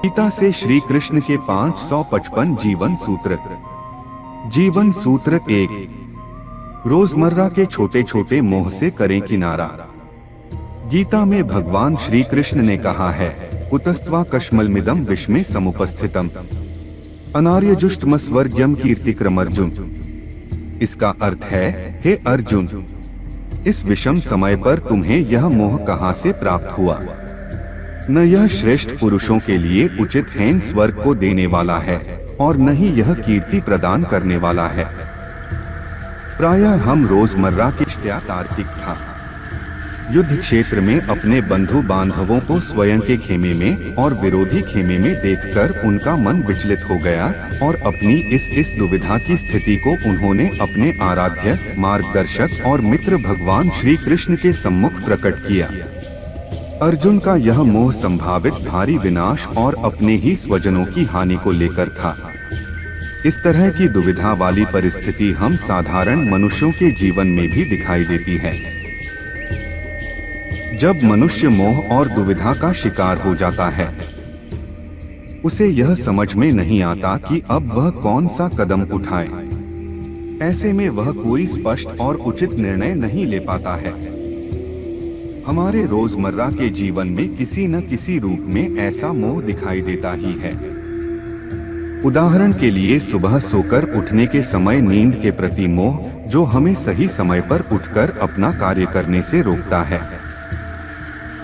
गीता से श्री कृष्ण के 555 जीवन सूत्र। जीवन सूत्र 1। रोजमर्रा के छोटे छोटे मोह से करें किनारा। गीता में भगवान श्री कृष्ण ने कहा है, कुतस्त्वा कश्मलमिदं विश्मे समुपस्थितम अनार्यजुष्टमस्वर्ग्यम कीर्तिक्रम अर्जुन। इसका अर्थ है, हे अर्जुन, इस विषम समय पर तुम्हें यह मोह कहां से प्राप्त हुआ? न यह श्रेष्ठ पुरुषों के लिए उचित हेन स्वर्ग को देने वाला है और न ही यह कीर्ति प्रदान करने वाला है। प्रायः हम रोजमर्रा की तार्किक था। युद्ध क्षेत्र में अपने बंधु बांधवों को स्वयं के खेमे में और विरोधी खेमे में देखकर उनका मन विचलित हो गया और अपनी इस दुविधा की स्थिति को उन्होंने अपने आराध्य, मार्गदर्शक और मित्र भगवान श्री कृष्ण के सम्मुख प्रकट किया। अर्जुन का यह मोह संभावित भारी विनाश और अपने ही स्वजनों की हानि को लेकर था। इस तरह की दुविधा वाली परिस्थिति हम साधारण मनुष्यों के जीवन में भी दिखाई देती है। जब मनुष्य मोह और दुविधा का शिकार हो जाता है, उसे यह समझ में नहीं आता कि अब वह कौन सा कदम उठाए। ऐसे में वह कोई स्पष्ट और उचित निर्णय नहीं ले पाता है। हमारे रोजमर्रा के जीवन में किसी न किसी रूप में ऐसा मोह दिखाई देता ही है। उदाहरण के लिए सुबह सोकर उठने के समय नींद के प्रति मोह, जो हमें सही समय पर उठकर अपना कार्य करने से रोकता है।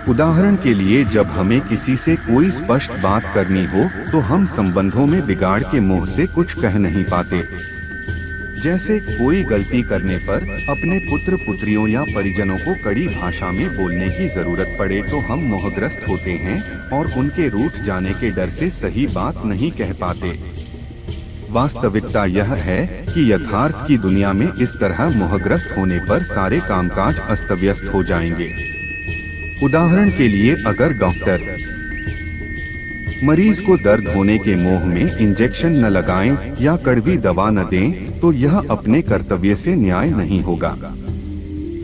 उदाहरण के लिए जब हमें किसी से कोई स्पष्ट बात करनी हो तो हम संबंधों में बिगाड़ के मोह से कुछ कह नहीं पाते। जैसे कोई गलती करने पर अपने पुत्र पुत्रियों या परिजनों को कड़ी भाषा में बोलने की जरूरत पड़े तो हम मोहग्रस्त होते हैं और उनके रूठ जाने के डर से सही बात नहीं कह पाते। वास्तविकता यह है कि यथार्थ की दुनिया में इस तरह मोहग्रस्त होने पर सारे कामकाज अस्त व्यस्त हो जाएंगे। उदाहरण के लिए अगर डॉक्टर मरीज को दर्द होने के मोह में इंजेक्शन न लगाएं या कड़वी दवा न दें तो यह अपने कर्तव्य से न्याय नहीं होगा।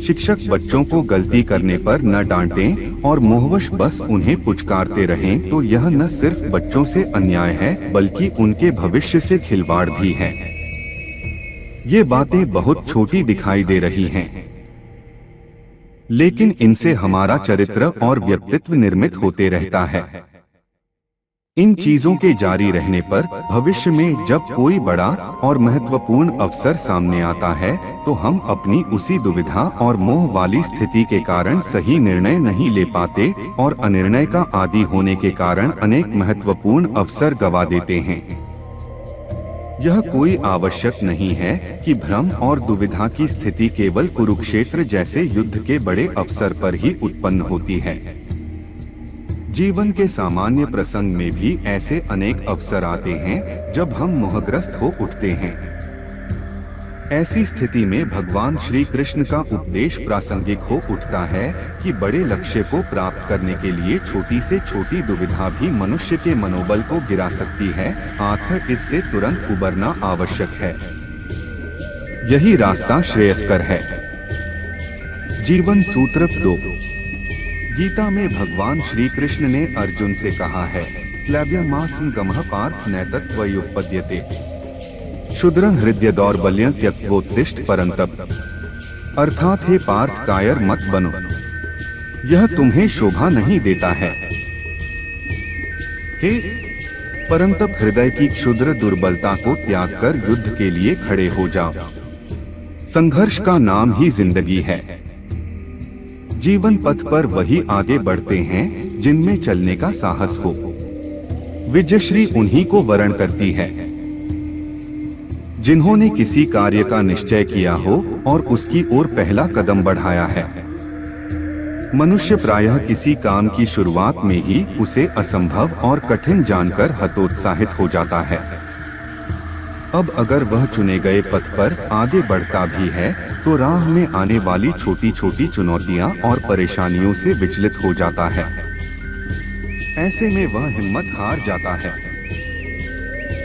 शिक्षक बच्चों को गलती करने पर न डांटें और मोहवश बस उन्हें पुचकारते रहें तो यह न सिर्फ बच्चों से अन्याय है बल्कि उनके भविष्य से खिलवाड़ भी है। ये बातें बहुत छोटी दिखाई दे रही हैं, लेकिन इनसे हमारा चरित्र और व्यक्तित्व निर्मित होते रहता है। इन चीजों के जारी रहने पर भविष्य में जब कोई बड़ा और महत्वपूर्ण अवसर सामने आता है तो हम अपनी उसी दुविधा और मोह वाली स्थिति के कारण सही निर्णय नहीं ले पाते और अनिर्णय का आदी होने के कारण अनेक महत्वपूर्ण अवसर गवा देते हैं। यह कोई आवश्यक नहीं है कि भ्रम और दुविधा की स्थिति केवल कुरुक्षेत्र जैसे युद्ध के बड़े अवसर पर ही उत्पन्न होती है। जीवन के सामान्य प्रसंग में भी ऐसे अनेक अवसर आते हैं जब हम मोहग्रस्त हो उठते हैं। ऐसी स्थिति में भगवान श्री कृष्ण का उपदेश प्रासंगिक हो उठता है कि बड़े लक्ष्य को प्राप्त करने के लिए छोटी से छोटी दुविधा भी मनुष्य के मनोबल को गिरा सकती है, अतः इससे तुरंत उबरना आवश्यक है। यही रास्ता श्रेयस्कर है। जीवन सूत्र 2। गीता में भगवान श्री कृष्ण ने अर्जुन से कहा है, क्लैब्यमास्म गमः पार्थ नैतत्वयुपपद्यते क्षुद्रं हृदय दौर्बल्यं त्यक्त्वोत्तिष्ठ परन्तप। अर्थात हे पार्थ, कायर मत बनो, यह तुम्हें शोभा नहीं देता है। हे परंतप, हृदय की क्षुद्र दुर्बलता को त्याग कर युद्ध के लिए खड़े हो जाओ। संघर्ष का नाम ही जिंदगी है। जीवन पथ पर वही आगे बढ़ते हैं जिनमें चलने का साहस हो। विजयश्री उन्हीं को वरण करती है जिन्होंने किसी कार्य का निश्चय किया हो और उसकी ओर पहला कदम बढ़ाया है। मनुष्य प्रायः किसी काम की शुरुआत में ही उसे असंभव और कठिन जानकर हतोत्साहित हो जाता है। अब अगर वह चुने गए पथ पर आगे बढ़ता भी है तो राह में आने वाली छोटी छोटी चुनौतियां और परेशानियों से विचलित हो जाता है। ऐसे में वह हिम्मत हार जाता है।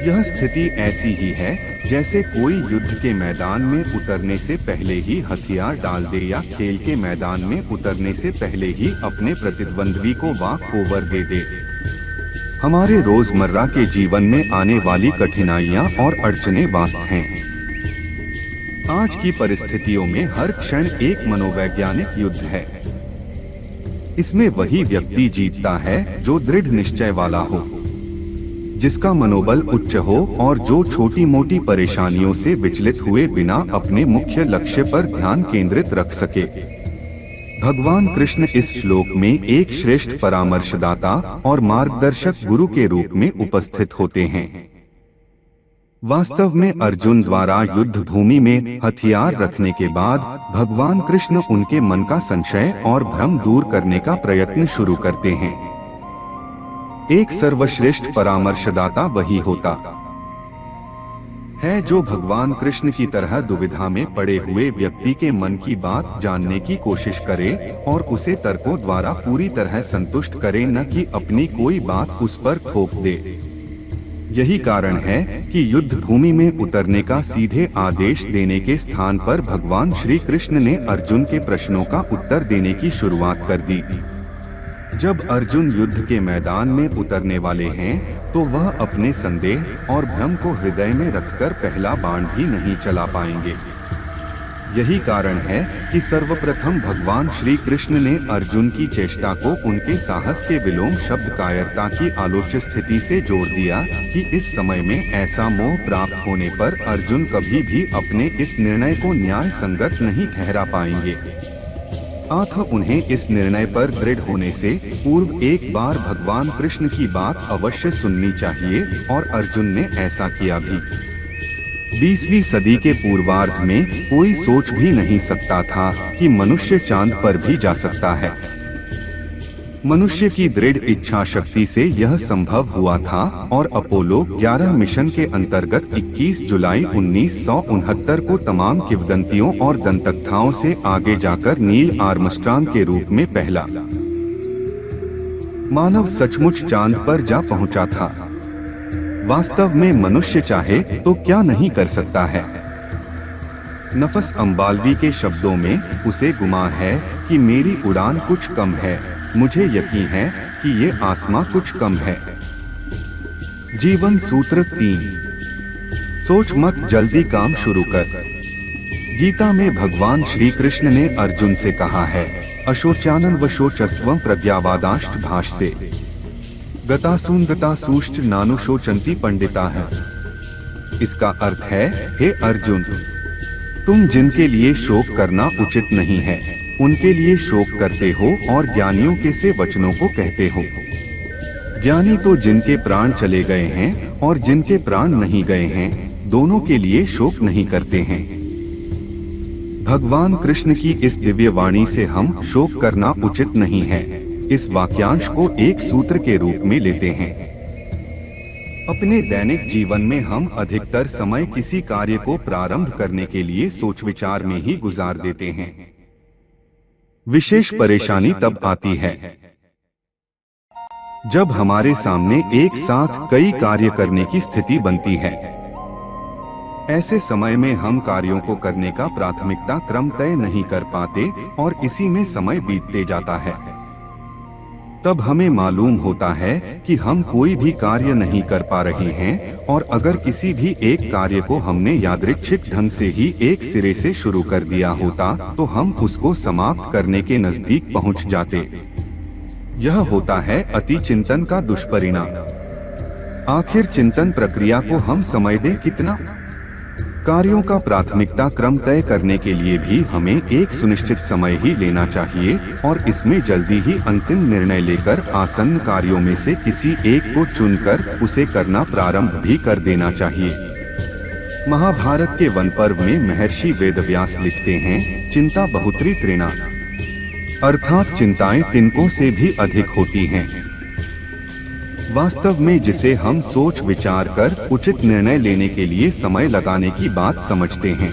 यह स्थिति ऐसी ही है जैसे कोई युद्ध के मैदान में उतरने से पहले ही हथियार डाल दे या खेल के मैदान में उतरने से पहले ही अपने प्रतिद्वंद्वी को वॉक ओवर दे दे। हमारे रोजमर्रा के जीवन में आने वाली कठिनाइयां और अड़चनें वास्तव हैं। आज की परिस्थितियों में हर क्षण एक मनोवैज्ञानिक युद्ध है। इसमें वही व्यक्ति जीतता है जो दृढ़ निश्चय वाला हो, जिसका मनोबल उच्च हो और जो छोटी मोटी परेशानियों से विचलित हुए बिना अपने मुख्य लक्ष्य पर ध्यान केंद्रित रख सके। भगवान कृष्ण इस श्लोक में एक श्रेष्ठ परामर्शदाता और मार्गदर्शक गुरु के रूप में उपस्थित होते हैं। वास्तव में अर्जुन द्वारा युद्ध भूमि में हथियार रखने के बाद भगवान कृष्ण उनके मन का संशय और भ्रम दूर करने का प्रयत्न शुरू करते हैं। एक सर्वश्रेष्ठ परामर्शदाता वही होता है जो भगवान कृष्ण की तरह दुविधा में पड़े हुए व्यक्ति के मन की बात जानने की कोशिश करे और उसे तर्कों द्वारा पूरी तरह संतुष्ट करे, न कि अपनी कोई बात उस पर थोप दे। यही कारण है कि युद्ध भूमि में उतरने का सीधे आदेश देने के स्थान पर भगवान श्री कृष्ण ने अर्जुन के प्रश्नों का उत्तर देने की शुरुआत कर दी। जब अर्जुन युद्ध के मैदान में उतरने वाले हैं तो वह अपने संदेह और भ्रम को हृदय में रखकर पहला बाण भी नहीं चला पाएंगे। यही कारण है कि सर्वप्रथम भगवान श्री कृष्ण ने अर्जुन की चेष्टा को उनके साहस के विलोम शब्द कायरता की आलोच्य स्थिति से जोड़ दिया कि इस समय में ऐसा मोह प्राप्त होने पर अर्जुन कभी भी अपने इस निर्णय को न्याय संगत नहीं ठहरा पाएंगे। अतः उन्हें इस निर्णय पर दृढ़ होने से पूर्व एक बार भगवान कृष्ण की बात अवश्य सुननी चाहिए, और अर्जुन ने ऐसा किया भी। 20वीं सदी के पूर्वार्ध में कोई सोच भी नहीं सकता था कि मनुष्य चांद पर भी जा सकता है। मनुष्य की दृढ़ इच्छा शक्ति से यह संभव हुआ था और अपोलो 11 मिशन के अंतर्गत 21 जुलाई 1969 को तमाम किंवदंतियों और दंतकथाओं से आगे जाकर नील आर्मस्ट्रांग के रूप में पहला मानव सचमुच चांद पर जा पहुंचा था। वास्तव में मनुष्य चाहे तो क्या नहीं कर सकता है। नफस अम्बालवी के शब्दों में उसे गुमान है कि मेरी उड़ान कुछ कम है, मुझे यकीन है कि ये आसमां कुछ कम है। जीवन सूत्र 3। सोच मत, जल्दी काम शुरू कर। गीता में भगवान श्री कृष्ण ने अर्जुन से कहा है, अशोचानन वशोचस्त्वं प्रज्ञावादाष्ट भाष्ये गतासून गतासूश्च नानुशोचन्ति पंडिता है। इसका अर्थ है, हे अर्जुन, तुम जिनके लिए शोक करना उचित नहीं है उनके लिए शोक करते हो और ज्ञानियों के से वचनों को कहते हो। ज्ञानी तो जिनके प्राण चले गए हैं और जिनके प्राण नहीं गए हैं, दोनों के लिए शोक नहीं करते हैं। भगवान कृष्ण की इस दिव्य वाणी से हम शोक करना उचित नहीं है, इस वाक्यांश को एक सूत्र के रूप में लेते हैं। अपने दैनिक जीवन में हम अधिकतर समय किसी कार्य को प्रारंभ करने के लिए सोच विचार में ही गुजार देते हैं। विशेष परेशानी तब आती है जब हमारे सामने एक साथ कई कार्य करने की स्थिति बनती है। ऐसे समय में हम कार्यों को करने का प्राथमिकता क्रम तय नहीं कर पाते और इसी में समय बीतते जाता है। तब हमें मालूम होता है कि हम कोई भी कार्य नहीं कर पा रहे हैं, और अगर किसी भी एक कार्य को हमने यादृच्छिक ढंग से ही एक सिरे से शुरू कर दिया होता तो हम उसको समाप्त करने के नजदीक पहुंच जाते। यह होता है अति चिंतन का दुष्परिणाम। आखिर चिंतन प्रक्रिया को हम समय दें कितना? कार्यों का प्राथमिकता क्रम तय करने के लिए भी हमें एक सुनिश्चित समय ही लेना चाहिए और इसमें जल्दी ही अंतिम निर्णय लेकर आसन्न कार्यों में से किसी एक को चुनकर उसे करना प्रारंभ भी कर देना चाहिए। महाभारत के वन पर्व में महर्षि वेदव्यास लिखते हैं, चिंता बहुत्री तृणा, अर्थात चिंताएं तिनकों से भी अधिक होती हैं। वास्तव में जिसे हम सोच विचार कर उचित निर्णय लेने के लिए समय लगाने की बात समझते हैं,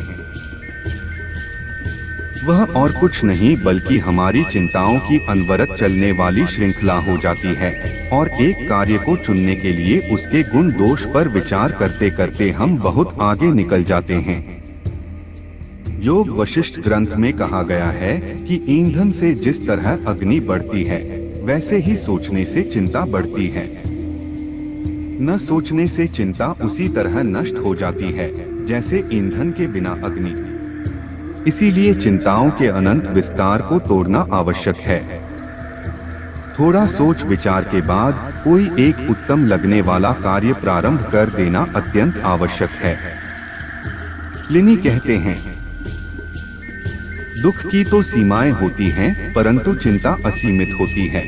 वह और कुछ नहीं बल्कि हमारी चिंताओं की अनवरत चलने वाली श्रृंखला हो जाती है, और एक कार्य को चुनने के लिए उसके गुण दोष पर विचार करते करते हम बहुत आगे निकल जाते हैं। योग वशिष्ठ ग्रंथ में कहा गया है कि ईंधन से जिस तरह अग्नि बढ़ती है, वैसे ही सोचने से चिंता बढ़ती है। न सोचने से चिंता उसी तरह नष्ट हो जाती है जैसे ईंधन के बिना अग्नि। इसीलिए चिंताओं के अनंत विस्तार को तोड़ना आवश्यक है। थोड़ा सोच विचार के बाद कोई एक उत्तम लगने वाला कार्य प्रारंभ कर देना अत्यंत आवश्यक है। प्लिनी कहते हैं, दुख की तो सीमाएं होती हैं, परंतु चिंता असीमित होती है।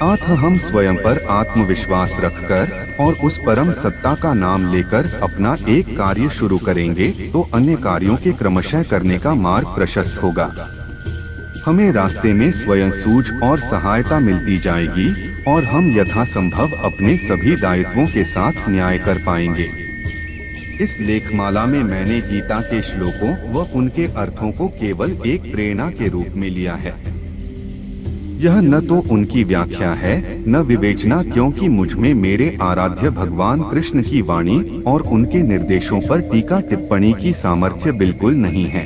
अतः हम स्वयं पर आत्मविश्वास रखकर और उस परम सत्ता का नाम लेकर अपना एक कार्य शुरू करेंगे तो अन्य कार्यों के क्रमशः करने का मार्ग प्रशस्त होगा। हमें रास्ते में स्वयं सूझ और सहायता मिलती जाएगी और हम यथासंभव अपने सभी दायित्वों के साथ न्याय कर पाएंगे। इस लेखमाला में मैंने गीता के श्लोकों व उनके अर्थों को केवल एक प्रेरणा के रूप में लिया है। यह न तो उनकी व्याख्या है न विवेचना, क्योंकि मुझ में मेरे आराध्य भगवान कृष्ण की वाणी और उनके निर्देशों पर टीका टिप्पणी की सामर्थ्य बिल्कुल नहीं है।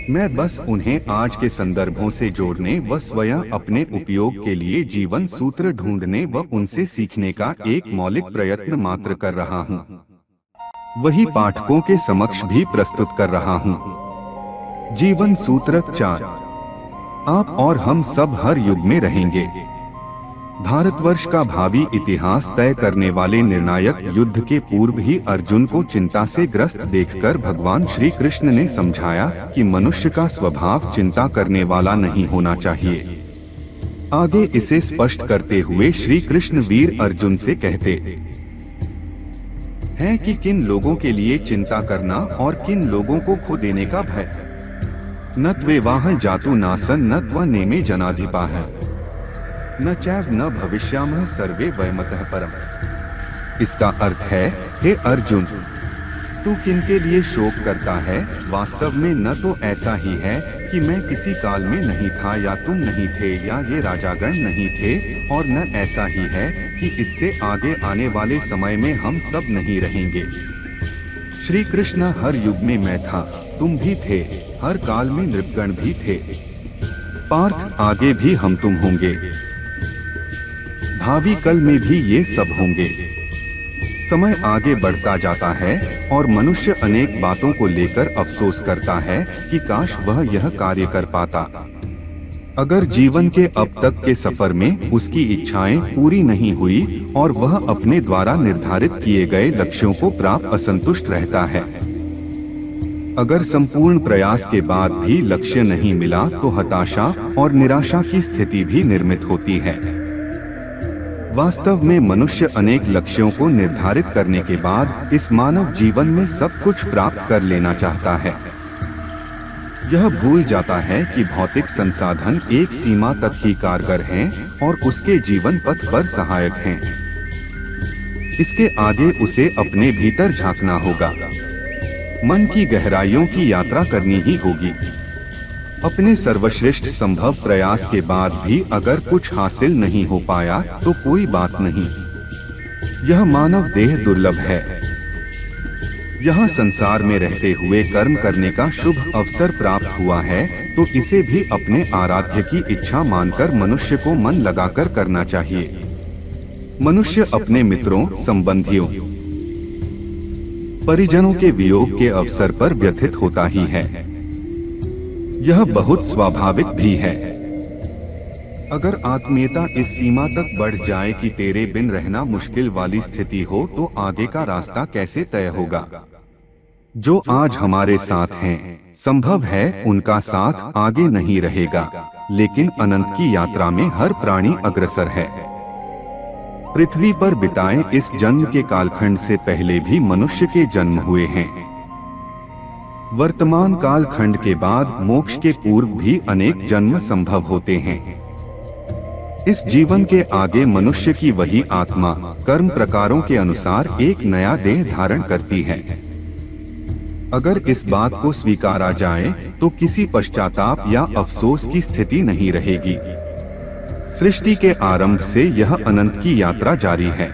मैं बस उन्हें आज के संदर्भों से जोड़ने व स्वयं अपने उपयोग के लिए जीवन सूत्र ढूंढने व उनसे सीखने का एक मौलिक प्रयत्न मात्र कर रहा हूँ। वही पाठकों के समक्ष भी प्रस्तुत कर रहा हूँ। जीवन सूत्र 4। आप और हम सब हर युग में रहेंगे। भारतवर्ष का भावी इतिहास तय करने वाले निर्णायक युद्ध के पूर्व ही अर्जुन को चिंता से ग्रस्त देखकर भगवान श्री कृष्ण ने समझाया कि मनुष्य का स्वभाव चिंता करने वाला नहीं होना चाहिए। आगे इसे स्पष्ट करते हुए श्री कृष्ण वीर अर्जुन से कहते हैं कि किन लोगों के लिए चिंता करना और किन लोगों को खो देने का भय। न त्वेवाह जातु नासन न त्वनेमे जनाधिपाः न चैव न भविष्यामः सर्वे वयमतः परम। इसका अर्थ है, हे अर्जुन, तू किनके लिए शोक करता है? वास्तव में न तो ऐसा ही है कि मैं किसी काल में नहीं था या तुम नहीं थे या ये राजागण नहीं थे, और न ऐसा ही है कि इससे आगे आने वाले समय में हम सब नहीं रहेंगे। श्री कृष्ण, हर युग में मैं था, तुम भी थे, हर काल में नृपगण भी थे। पार्थ, आगे भी हम तुम होंगे, भावी कल में भी ये सब होंगे। समय आगे बढ़ता जाता है और मनुष्य अनेक बातों को लेकर अफसोस करता है कि काश वह यह कार्य कर पाता। अगर जीवन के अब तक के सफर में उसकी इच्छाएं पूरी नहीं हुई और वह अपने द्वारा निर्धारित किए गए लक्ष्यों को प्राप्त असंतुष्ट रहता है। अगर संपूर्ण प्रयास के बाद भी लक्ष्य नहीं मिला तो हताशा और निराशा की स्थिति भी निर्मित होती है। वास्तव में मनुष्य अनेक लक्ष्यों को निर्धारित करने के बाद इस मानव जीवन में सब कुछ प्राप्त कर लेना चाहता है। यह भूल जाता है कि भौतिक संसाधन एक सीमा तक ही कारगर हैं और उसके जीवन पथ पर सहायक हैं। इसके आगे उसे अपने भीतर झांकना होगा, मन की गहराइयों की यात्रा करनी ही होगी। अपने सर्वश्रेष्ठ संभव प्रयास के बाद भी अगर कुछ हासिल नहीं हो पाया तो कोई बात नहीं। यह मानव देह दुर्लभ है। यहाँ संसार में रहते हुए कर्म करने का शुभ अवसर प्राप्त हुआ है तो इसे भी अपने आराध्य की इच्छा मानकर मनुष्य को मन लगाकर करना चाहिए। मनुष्य अपने मित्रों, संबंधियों, परिजनों के वियोग के अवसर पर व्यथित होता ही है। यह बहुत स्वाभाविक भी है। अगर आत्मीयता इस सीमा तक बढ़ जाए कि तेरे बिन रहना मुश्किल वाली स्थिति हो तो आगे का रास्ता कैसे तय होगा? जो आज हमारे साथ हैं, संभव है उनका साथ आगे नहीं रहेगा, लेकिन अनंत की यात्रा में हर प्राणी अग्रसर है। पृथ्वी पर बिताए इस जन्म के कालखंड से पहले भी मनुष्य के जन्म हुए हैं। वर्तमान काल खंड के बाद मोक्ष के पूर्व भी अनेक जन्म संभव होते हैं। इस जीवन के आगे मनुष्य की वही आत्मा कर्म प्रकारों के अनुसार एक नया देह धारण करती है। अगर इस बात को स्वीकारा जाए तो किसी पश्चाताप या अफसोस की स्थिति नहीं रहेगी। सृष्टि के आरंभ से यह अनंत की यात्रा जारी है,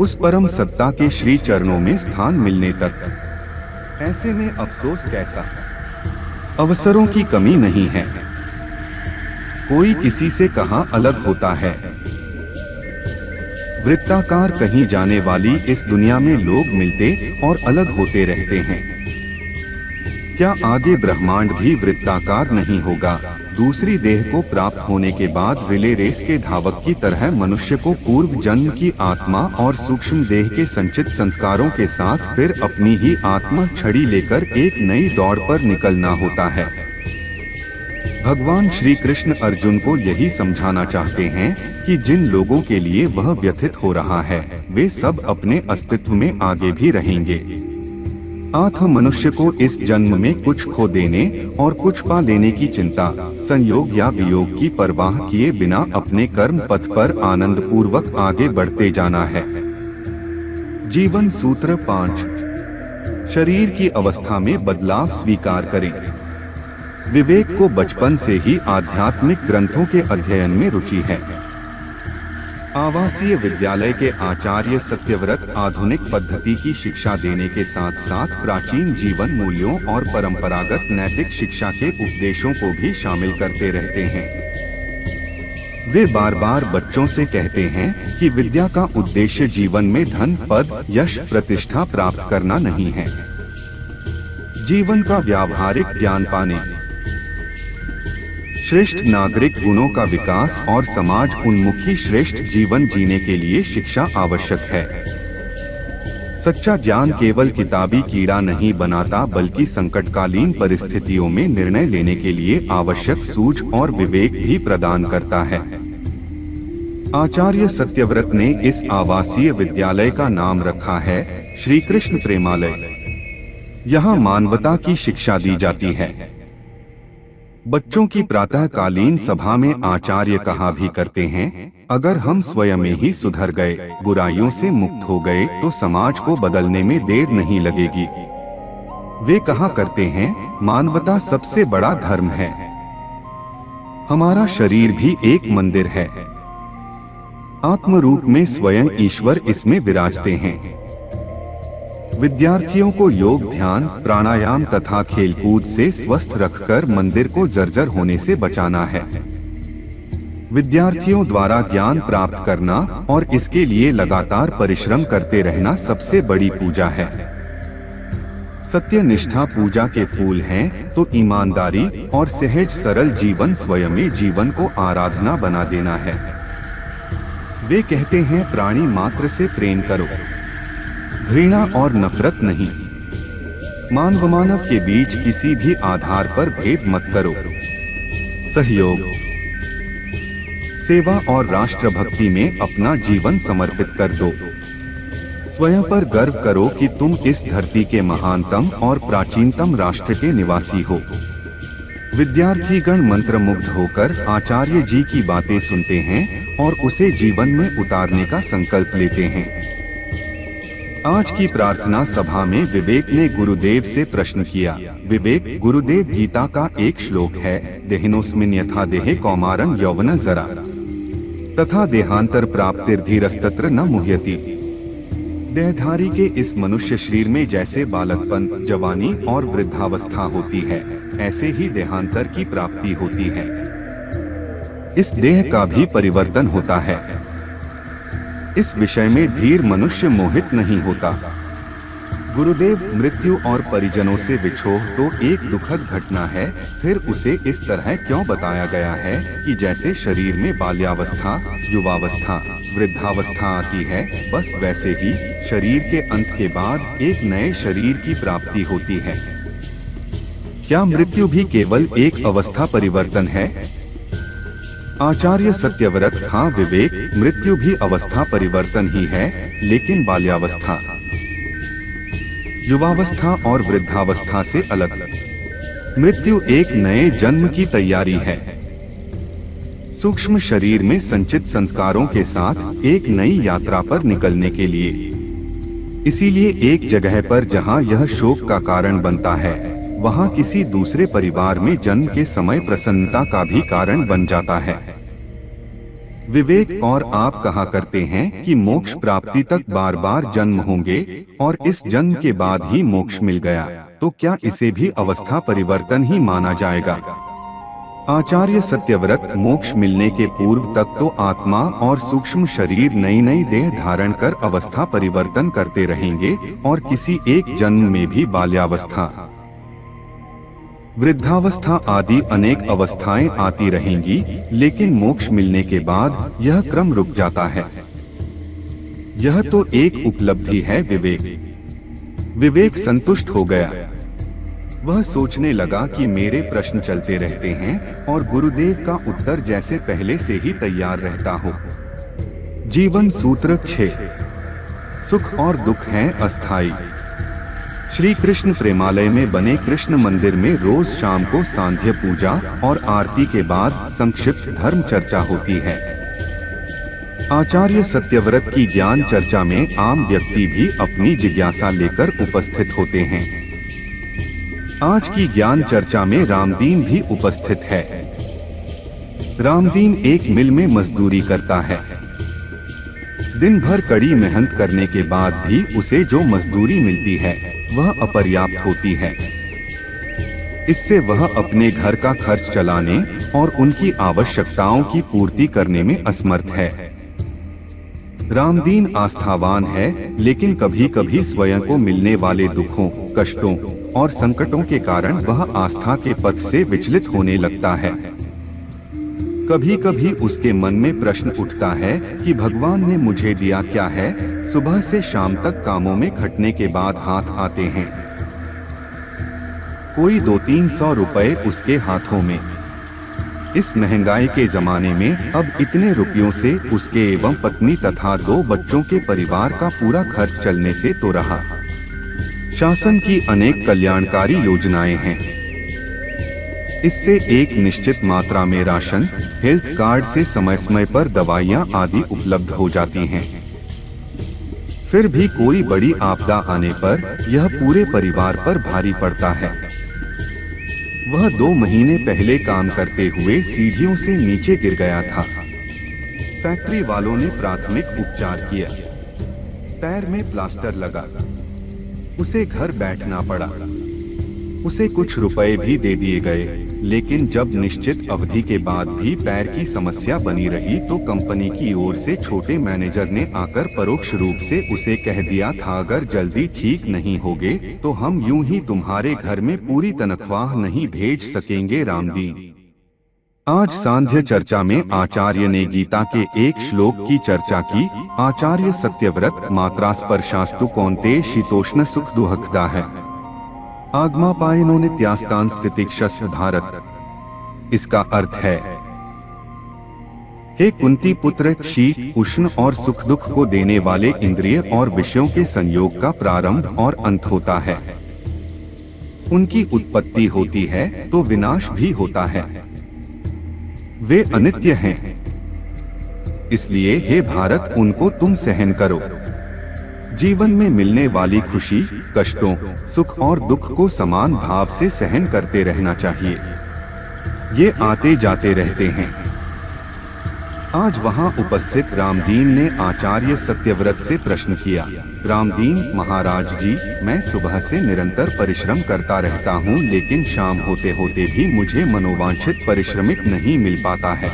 उस परम सत्ता के श्री चरणों में स्थान मिलने तक। ऐसे में अफसोस कैसा? अवसरों की कमी नहीं है। कोई किसी से कहाँ अलग होता है? वृत्ताकार कहीं जाने वाली इस दुनिया में लोग मिलते और अलग होते रहते हैं। क्या आगे ब्रह्मांड भी वृत्ताकार नहीं होगा? दूसरी देह को प्राप्त होने के बाद रिले रेस के धावक की तरह मनुष्य को पूर्व जन्म की आत्मा और सूक्ष्म देह के संचित संस्कारों के साथ फिर अपनी ही आत्मा छड़ी लेकर एक नई दौड़ पर निकलना होता है। भगवान श्री कृष्ण अर्जुन को यही समझाना चाहते हैं कि जिन लोगों के लिए वह व्यथित हो रहा है वे सब अपने अस्तित्व में आगे भी रहेंगे। आत्म मनुष्य को इस जन्म में कुछ खो देने और कुछ पा लेने की चिंता, संयोग या वियोग की परवाह किए बिना अपने कर्म पथ पर आनंद पूर्वक आगे बढ़ते जाना है। जीवन सूत्र 5। शरीर की अवस्था में बदलाव स्वीकार करें। विवेक को बचपन से ही आध्यात्मिक ग्रंथों के अध्ययन में रुचि है। आवासीय विद्यालय के आचार्य सत्यव्रत आधुनिक पद्धति की शिक्षा देने के साथ साथ प्राचीन जीवन मूल्यों और परंपरागत नैतिक शिक्षा के उपदेशों को भी शामिल करते रहते हैं। वे बार बार बच्चों से कहते हैं कि विद्या का उद्देश्य जीवन में धन, पद, यश, प्रतिष्ठा प्राप्त करना नहीं है। जीवन का व्यावहारिक ज्ञान पाने, श्रेष्ठ नागरिक गुणों का विकास और समाज उन्मुखी श्रेष्ठ जीवन जीने के लिए शिक्षा आवश्यक है। सच्चा ज्ञान केवल किताबी कीड़ा नहीं बनाता बल्कि संकटकालीन परिस्थितियों में निर्णय लेने के लिए आवश्यक सूझ और विवेक भी प्रदान करता है। आचार्य सत्यव्रत ने इस आवासीय विद्यालय का नाम रखा है श्री कृष्ण प्रेमालय। यहाँ मानवता की शिक्षा दी जाती है। बच्चों की प्रातःकालीन सभा में आचार्य कहा भी करते हैं, अगर हम स्वयं ही सुधर गए, बुराइयों से मुक्त हो गए तो समाज को बदलने में देर नहीं लगेगी। वे कहा करते हैं, मानवता सबसे बड़ा धर्म है। हमारा शरीर भी एक मंदिर है। आत्म रूप में स्वयं ईश्वर इसमें विराजते हैं। विद्यार्थियों को योग, ध्यान, प्राणायाम तथा खेलकूद से स्वस्थ रखकर मंदिर को जर्जर होने से बचाना है। विद्यार्थियों द्वारा ज्ञान प्राप्त करना और इसके लिए लगातार परिश्रम करते रहना सबसे बड़ी पूजा है। सत्य निष्ठा पूजा के फूल हैं तो ईमानदारी और सहज सरल जीवन स्वयं में जीवन को आराधना बना देना है। वे कहते हैं, प्राणी मात्र से प्रेम करो, घृणा और नफरत नहीं। मानव मानव के बीच किसी भी आधार पर भेद मत करो। सहयोग, सेवा और राष्ट्रभक्ति में अपना जीवन समर्पित कर दो। स्वयं पर गर्व करो कि तुम इस धरती के महानतम और प्राचीनतम राष्ट्र के निवासी हो। विद्यार्थीगण मंत्रमुग्ध होकर आचार्य जी की बातें सुनते हैं और उसे जीवन में उतारने का संकल्प लेते हैं। आज की प्रार्थना सभा में विवेक ने गुरुदेव से प्रश्न किया। विवेक, गुरुदेव गीता का एक श्लोक है, देहिनोस्मिन् यथा देहे कौमारं यौवनं जरा तथा देहांतर प्राप्तिर्धीरस्तत्र न मुह्यति। देहधारी के इस मनुष्य शरीर में जैसे बालकपन, जवानी और वृद्धावस्था होती है, ऐसे ही देहांतर की प्राप्ति होती है। इस देह का भी परिवर्तन होता है। इस विषय में धीर मनुष्य मोहित नहीं होता। गुरुदेव, मृत्यु और परिजनों से विछोह तो एक दुखद घटना है, फिर उसे इस तरह क्यों बताया गया है कि जैसे शरीर में बाल्यावस्था, युवावस्था, वृद्धावस्था आती है, बस वैसे ही शरीर के अंत के बाद एक नए शरीर की प्राप्ति होती है। क्या मृत्यु भी केवल एक अवस्था परिवर्तन है? आचार्य सत्यव्रत, हाँ विवेक, मृत्यु भी अवस्था परिवर्तन ही है, लेकिन बाल्यावस्था, युवावस्था और वृद्धावस्था से अलग। मृत्यु एक नए जन्म की तैयारी है। सूक्ष्म शरीर में संचित संस्कारों के साथ एक नई यात्रा पर निकलने के लिए। इसीलिए एक जगह पर जहां यह शोक का कारण बनता है, वहां किसी दूसरे परिवार में जन्म के समय प्रसन्नता का भी कारण बन जाता है। विवेक, और आप कहा करते हैं कि मोक्ष प्राप्ति तक बार बार जन्म होंगे और इस जन्म के बाद ही मोक्ष मिल गया, तो क्या इसे भी अवस्था परिवर्तन ही माना जाएगा? आचार्य सत्यव्रत मोक्ष मिलने के पूर्व तक तो आत्मा और सूक्ष्म शरीर नई नई देह धारण कर अवस्था परिवर्तन करते रहेंगे और किसी एक जन्म में भी बाल्यावस्था, वृद्धावस्था आदि अनेक अवस्थाएं आती रहेंगी, लेकिन मोक्ष मिलने के बाद यह क्रम रुक जाता है। यह तो एक उपलब्धि है। विवेक संतुष्ट हो गया। वह सोचने लगा कि मेरे प्रश्न चलते रहते हैं और गुरुदेव का उत्तर जैसे पहले से ही तैयार रहता हो। जीवन सूत्र 6। सुख और दुख हैं अस्थायी। श्री कृष्ण प्रेमालय में बने कृष्ण मंदिर में रोज शाम को सांध्य पूजा और आरती के बाद संक्षिप्त धर्म चर्चा होती है। आचार्य सत्यव्रत की ज्ञान चर्चा में आम व्यक्ति भी अपनी जिज्ञासा लेकर उपस्थित होते हैं। आज की ज्ञान चर्चा में रामदीन भी उपस्थित है। रामदीन एक मिल में मजदूरी करता है। दिन भर कड़ी मेहनत करने के बाद भी उसे जो मजदूरी मिलती है वह अपर्याप्त होती है। इससे वह अपने घर का खर्च चलाने और उनकी आवश्यकताओं की पूर्ति करने में असमर्थ है। रामदीन आस्थावान है, लेकिन कभी कभी स्वयं को मिलने वाले दुखों, कष्टों और संकटों के कारण वह आस्था के पथ से विचलित होने लगता है। कभी कभी उसके मन में प्रश्न उठता है कि भगवान ने मुझे दिया क्या है। सुबह से शाम तक कामों में खटने के बाद हाथ आते हैं कोई 200-300 रुपए उसके हाथों में। इस महंगाई के जमाने में अब इतने रुपयों से उसके एवं पत्नी तथा 2 बच्चों के परिवार का पूरा खर्च चलने से तो रहा। शासन की अनेक कल्याणकारी योजनाएं हैं। इससे एक निश्चित मात्रा में राशन, हेल्थ कार्ड से समय समय पर दवाइयां आदि उपलब्ध हो जाती हैं। फिर भी कोई बड़ी आपदा आने पर यह पूरे परिवार पर भारी पड़ता है। वह 2 महीने पहले काम करते हुए सीढ़ियों से नीचे गिर गया था। फैक्ट्री वालों ने प्राथमिक उपचार किया, पैर में प्लास्टर लगा, उसे घर बैठना पड़ा। उसे कुछ रुपए भी दे दिए गए, लेकिन जब निश्चित अवधि के बाद भी पैर की समस्या बनी रही तो कंपनी की ओर से छोटे मैनेजर ने आकर परोक्ष रूप से उसे कह दिया था, अगर जल्दी ठीक नहीं होगे तो हम यूं ही तुम्हारे घर में पूरी तनख्वाह नहीं भेज सकेंगे। रामदीन। आज सांध्य चर्चा में आचार्य ने गीता के एक श्लोक की चर्चा की। आचार्य सत्यव्रत मात्रा स्पर्शास्तु कौन्तेय शीतोष्ण सुख दुहकदा है आगमापायनो नित्यास्तान स्थितिक्षस्व भारत। इसका अर्थ है, हे कुंती पुत्र, शीत, उष्ण और सुख दुख को देने वाले इंद्रिय और विषयों के संयोग का प्रारंभ और अंत होता है। उनकी उत्पत्ति होती है तो विनाश भी होता है। वे अनित्य हैं। इसलिए हे भारत, उनको तुम सहन करो। जीवन में मिलने वाली खुशी, कष्टों, सुख और दुख को समान भाव से सहन करते रहना चाहिए। ये आते जाते रहते हैं। आज वहां उपस्थित रामदीन ने आचार्य सत्यव्रत से प्रश्न किया, रामदीन महाराज जी, मैं सुबह से निरंतर परिश्रम करता रहता हूँ, लेकिन शाम होते होते भी मुझे मनोवांछित पारिश्रमिक नहीं मिल पाता है।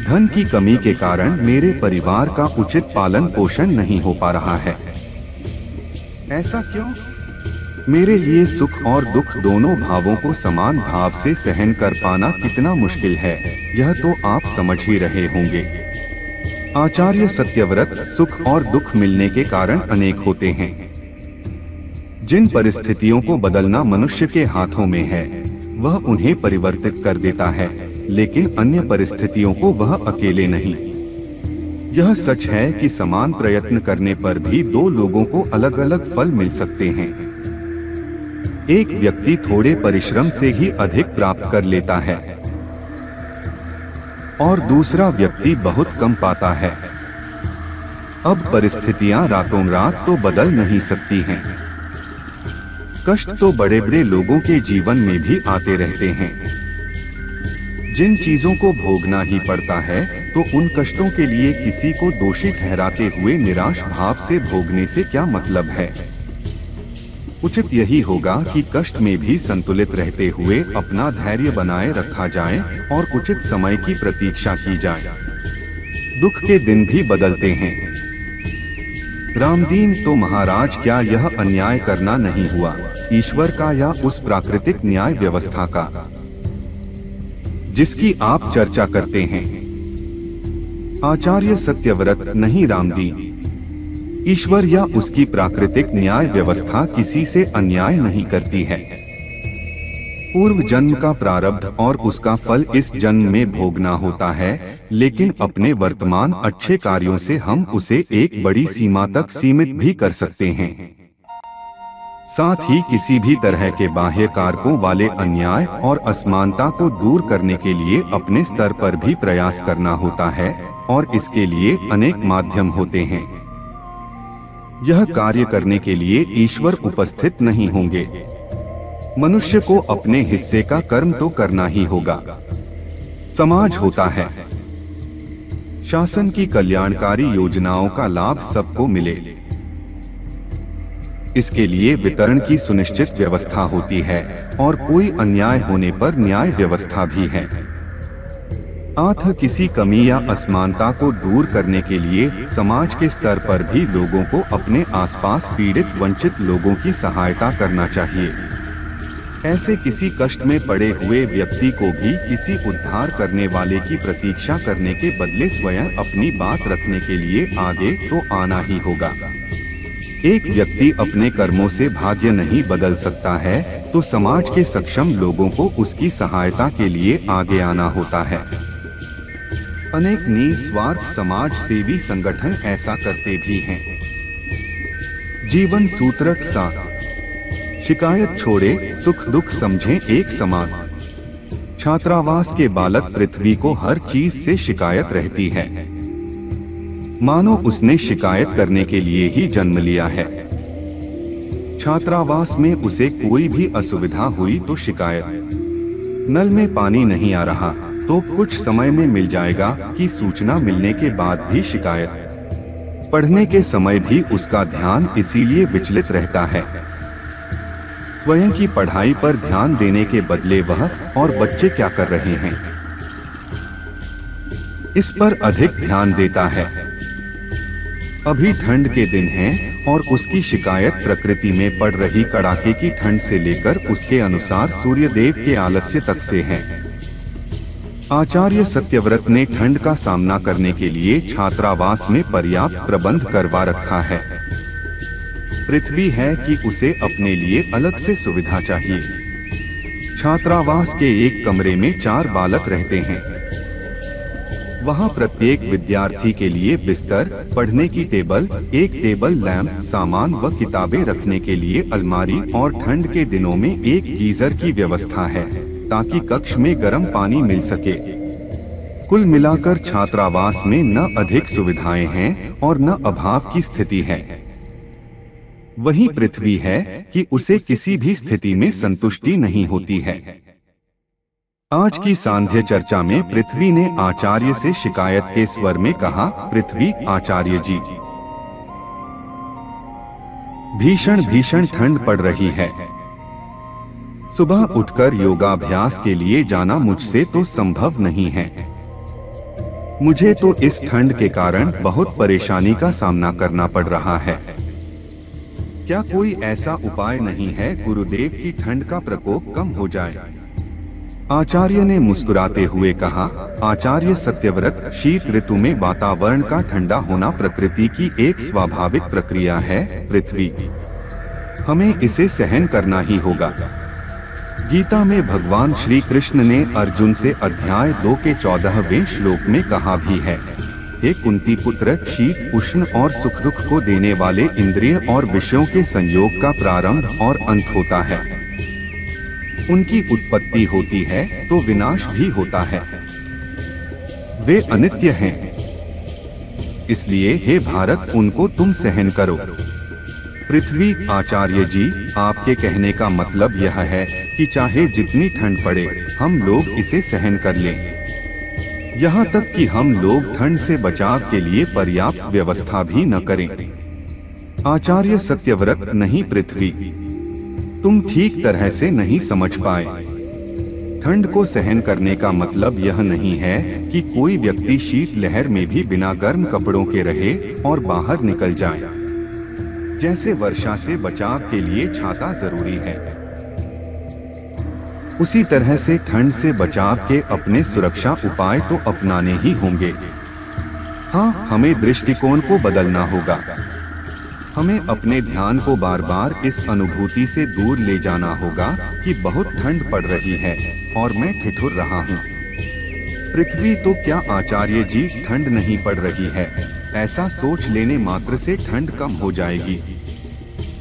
धन की कमी के कारण मेरे परिवार का उचित पालन पोषण नहीं हो पा रहा है। ऐसा क्यों? मेरे लिए सुख और दुख दोनों भावों को समान भाव से सहन कर पाना कितना मुश्किल है, यह तो आप समझ ही रहे होंगे। आचार्य सत्यव्रत, सुख और दुख मिलने के कारण अनेक होते हैं। जिन परिस्थितियों को बदलना मनुष्य के हाथों में है, वह उन्हें परिवर्तित कर देता है, लेकिन अन्य परिस्थितियों को वह अकेले नहीं। यह सच है कि समान प्रयत्न करने पर भी 2 लोगों को अलग अलग फल मिल सकते हैं। एक व्यक्ति थोड़े परिश्रम से ही अधिक प्राप्त कर लेता है और दूसरा व्यक्ति बहुत कम पाता है। अब परिस्थितियां रातों रात तो बदल नहीं सकती हैं। कष्ट तो बड़े बड़े लोगों के जीवन में भी आते रहते हैं। जिन चीजों को भोगना ही पड़ता है, तो उन कष्टों के लिए किसी को दोषी ठहराते हुए निराश भाव से भोगने से क्या मतलब है। उचित यही होगा कि कष्ट में भी संतुलित रहते हुए अपना धैर्य बनाए रखा जाए और उचित समय की प्रतीक्षा की जाए। दुख के दिन भी बदलते हैं। रामदीन, तो महाराज क्या यह अन्याय करना नहीं हुआ ईश्वर का या उस प्राकृतिक न्याय व्यवस्था का जिसकी आप चर्चा करते हैं? आचार्य सत्यव्रत, नहीं रामदीन, ईश्वर या उसकी प्राकृतिक न्याय व्यवस्था किसी से अन्याय नहीं करती है। पूर्व जन्म का प्रारब्ध और उसका फल इस जन्म में भोगना होता है, लेकिन अपने वर्तमान अच्छे कार्यों से हम उसे एक बड़ी सीमा तक सीमित भी कर सकते हैं। साथ ही किसी भी तरह के बाह्य कारकों वाले अन्याय और असमानता को दूर करने के लिए अपने स्तर पर भी प्रयास करना होता है और इसके लिए अनेक माध्यम होते हैं। यह कार्य करने के लिए ईश्वर उपस्थित नहीं होंगे। मनुष्य को अपने हिस्से का कर्म तो करना ही होगा। समाज होता है, शासन की कल्याणकारी योजनाओं का लाभ सबको मिले, इसके लिए वितरण की सुनिश्चित व्यवस्था होती है और कोई अन्याय होने पर न्याय व्यवस्था भी है। अतः किसी कमी या असमानता को दूर करने के लिए समाज के स्तर पर भी लोगों को अपने आसपास पीड़ित वंचित लोगों की सहायता करना चाहिए। ऐसे किसी कष्ट में पड़े हुए व्यक्ति को भी किसी उद्धार करने वाले की प्रतीक्षा करने के बदले स्वयं अपनी बात रखने के लिए आगे तो आना ही होगा। एक व्यक्ति अपने कर्मों से भाग्य नहीं बदल सकता है, तो समाज के सक्षम लोगों को उसकी सहायता के लिए आगे आना होता है। अनेक निस्वार्थ समाज सेवी संगठन ऐसा करते भी हैं। जीवन सूत्रक सा, शिकायत छोड़े, सुख दुख समझें एक समान। छात्रावास के बालक पृथ्वी को हर चीज से शिकायत रहती है, मानो उसने शिकायत करने के लिए ही जन्म लिया है। छात्रावास में उसे कोई भी असुविधा हुई तो शिकायत, नल में पानी नहीं आ रहा तो कुछ समय में मिल जाएगा की सूचना मिलने के बाद भी शिकायत। पढ़ने के समय भी उसका ध्यान इसीलिए विचलित रहता है। स्वयं की पढ़ाई पर ध्यान देने के बदले वह और बच्चे क्या कर रहे हैं, इस पर अधिक ध्यान देता है। अभी ठंड के दिन हैं और उसकी शिकायत प्रकृति में पड़ रही कड़ाके की ठंड से लेकर उसके अनुसार सूर्यदेव के आलस्य तक से है। आचार्य सत्यव्रत ने ठंड का सामना करने के लिए छात्रावास में पर्याप्त प्रबंध करवा रखा है। पृथ्वी है कि उसे अपने लिए अलग से सुविधा चाहिए। छात्रावास के एक कमरे में 4 बालक रहते हैं। वहां प्रत्येक विद्यार्थी के लिए बिस्तर, पढ़ने की टेबल, एक टेबल लैंप, सामान व किताबें रखने के लिए अलमारी और ठंड के दिनों में एक गीजर की व्यवस्था है ताकि कक्ष में गर्म पानी मिल सके। कुल मिलाकर छात्रावास में न अधिक सुविधाएं हैं और न अभाव की स्थिति है। वही पृथ्वी है कि उसे किसी भी स्थिति में संतुष्टि नहीं होती है। आज की सांध्य चर्चा में पृथ्वी ने आचार्य से शिकायत के स्वर में कहा, पृथ्वी, आचार्य जी, भीषण भीषण ठंड पड़ रही है। सुबह उठकर योगाभ्यास के लिए जाना मुझसे तो संभव नहीं है। मुझे तो इस ठंड के कारण बहुत परेशानी का सामना करना पड़ रहा है। क्या कोई ऐसा उपाय नहीं है गुरुदेव की ठंड का प्रकोप कम हो जाए? आचार्य ने मुस्कुराते हुए कहा, आचार्य सत्यव्रत, शीत ऋतु में वातावरण का ठंडा होना प्रकृति की एक स्वाभाविक प्रक्रिया है। पृथ्वी, हमें इसे सहन करना ही होगा। गीता में भगवान श्री कृष्ण ने अर्जुन से अध्याय 2 के 14वें श्लोक में कहा भी है, हे कुंती पुत्र, शीत, उष्ण और सुख दुख को देने वाले इंद्रिय और विषयों के संयोग का प्रारंभ और अंत होता है। उनकी उत्पत्ति होती है तो विनाश भी होता है। वे अनित्य हैं। इसलिए हे भारत, उनको तुम सहन करो। पृथ्वी, आचार्य जी, आपके कहने का मतलब यह है कि चाहे जितनी ठंड पड़े हम लोग इसे सहन कर लें। यहाँ तक कि हम लोग ठंड से बचाव के लिए पर्याप्त व्यवस्था भी न करें। आचार्य सत्यव्रत, नहीं पृथ्वी, तुम ठीक तरह से नहीं समझ पाए। ठंड को सहन करने का मतलब यह नहीं है कि कोई व्यक्ति शीतलहर में भी बिना गर्म कपड़ों के रहे और बाहर निकल जाए। जैसे वर्षा से बचाव के लिए छाता जरूरी है, उसी तरह से ठंड से बचाव के अपने सुरक्षा उपाय तो अपनाने ही होंगे। हाँ, हमें दृष्टिकोण को बदलना होगा। हमें अपने ध्यान को बार बार इस अनुभूति से दूर ले जाना होगा कि बहुत ठंड पड़ रही है और मैं ठिठुर रहा हूँ। पृथ्वी तो क्या आचार्य जी, ठंड नहीं पड़ रही है, ऐसा सोच लेने मात्र से ठंड कम हो जाएगी।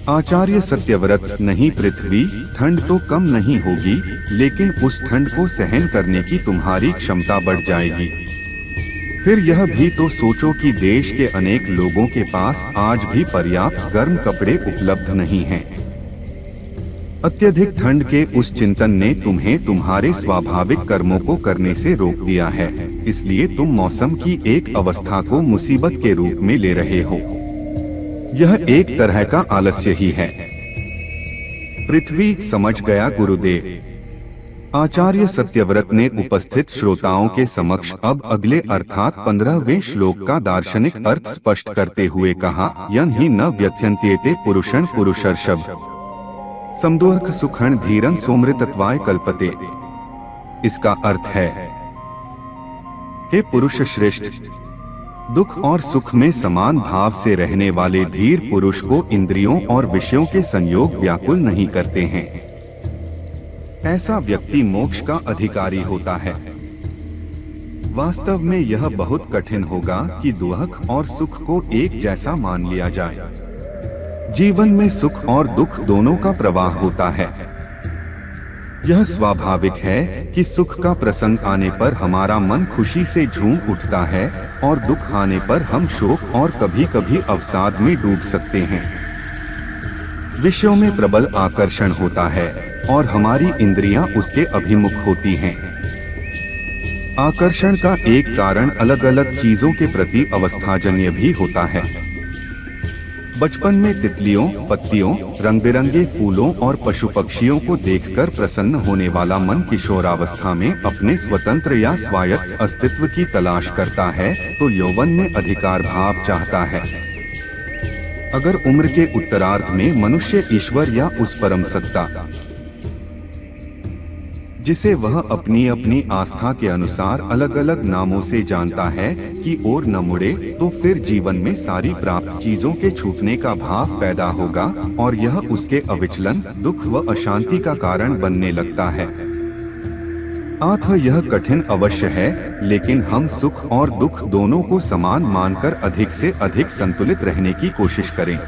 आचार्य सत्यव्रत, नहीं पृथ्वी, ठंड तो कम नहीं होगी, लेकिन उस ठंड को सहन करने की तुम्हारी क्षमता बढ़ जाएगी। फिर यह भी तो सोचो कि देश के अनेक लोगों के पास आज भी पर्याप्त गर्म कपड़े उपलब्ध नहीं हैं। अत्यधिक ठंड के उस चिंतन ने तुम्हें तुम्हारे स्वाभाविक कर्मों को करने से रोक दिया है, इसलिए तुम मौसम की एक अवस्था को मुसीबत के रूप में ले रहे हो। यह एक तरह का आलस्य ही है। पृथ्वी, समझ गया गुरुदेव। आचार्य सत्यव्रत ने उपस्थित श्रोताओं के समक्ष अब अगले अर्थात 15वें श्लोक का दार्शनिक अर्थ स्पष्ट करते हुए कहा, यन ही न व्यथ्यन्त्येते पुरुषं पुरुषर्षभ समदुःख सुखं धीरं सोमृतत्वाय कल्पते। इसका अर्थ है, हे पुरुष श्रेष्ठ, दुख और सुख में समान भाव से रहने वाले धीर पुरुष को इंद्रियों और विषयों के संयोग व्याकुल नहीं करते हैं। ऐसा व्यक्ति मोक्ष का अधिकारी होता है। वास्तव में यह बहुत कठिन होगा कि दुख और सुख को एक जैसा मान लिया जाए। जीवन में सुख और दुख दोनों का प्रवाह होता है। यह स्वाभाविक है कि सुख का प्रसंग आने पर हमारा मन खुशी से झूम उठता है और दुख आने पर हम शोक और कभी कभी अवसाद में डूब सकते हैं। विषयों में प्रबल आकर्षण होता है और हमारी इंद्रियां उसके अभिमुख होती हैं। आकर्षण का एक कारण अलग अलग चीजों के प्रति अवस्थाजन्य भी होता है। बचपन में तितलियों, पत्तियों, रंग बिरंगे फूलों और पशु पक्षियों को देखकर प्रसन्न होने वाला मन किशोरावस्था में अपने स्वतंत्र या स्वायत्त अस्तित्व की तलाश करता है, तो यौवन में अधिकार भाव चाहता है। अगर उम्र के उत्तरार्ध में मनुष्य ईश्वर या उस परम सत्ता जिसे वह अपनी अपनी आस्था के अनुसार अलग अलग नामों से जानता है की ओर न मुड़े, तो फिर जीवन में सारी प्राप्त चीजों के छूटने का भाव पैदा होगा और यह उसके अविचलन, दुख व अशांति का कारण बनने लगता है। अतः यह कठिन अवश्य है, लेकिन हम सुख और दुख दोनों को समान मानकर अधिक से अधिक संतुलित रहने की कोशिश करें।